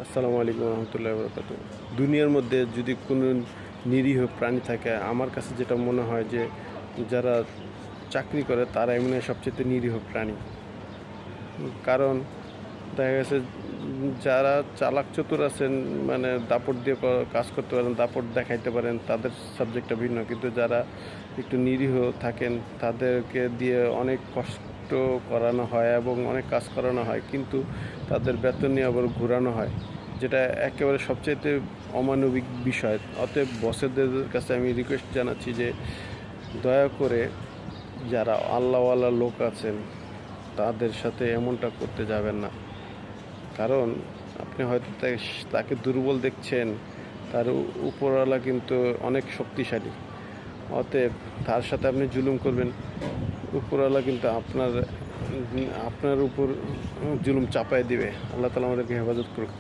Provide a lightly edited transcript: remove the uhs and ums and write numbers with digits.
আসসালামু আলাইকুম রহমতুল্লাহ বরকাত। দুনিয়ার মধ্যে যদি কোনো নিরীহ প্রাণী থাকে, আমার কাছে যেটা মনে হয় যে যারা চাকরি করে তারাই মনে হয় সবচেয়ে নিরীহ প্রাণী। কারণ দেখা গেছে যারা চালাক চতুর আছেন, মানে দাপট দিয়ে কাজ করতে পারেন, দাপট দেখাইতে পারেন, তাদের সাবজেক্টটা ভিন্ন। কিন্তু যারা একটু নিরীহ থাকেন তাদেরকে দিয়ে অনেক কষ্ট করানো হয় এবং অনেক কাজ করানো হয়, কিন্তু তাদের বেতন নিয়ে আবার ঘোরানো হয়, যেটা একেবারে সবচাইতে অমানবিক বিষয়। অতএব বসেদের কাছে আমি রিকোয়েস্ট জানাচ্ছি যে দয়া করে যারা আল্লাহওয়ালা লোক আছেন তাদের সাথে এমনটা করতে যাবেন না। কারণ আপনি হয়তো তাকে দুর্বল দেখছেন, তার উপরওয়ালা কিন্তু অনেক শক্তিশালী। অতএব তার সাথে আপনি জুলুম করবেন, উপরওয়ালা কিন্তু আপনার উপর জুলুম চাপায় দিবে। আল্লাহ তাআলা আমাদেরকে হেফাজত করুক।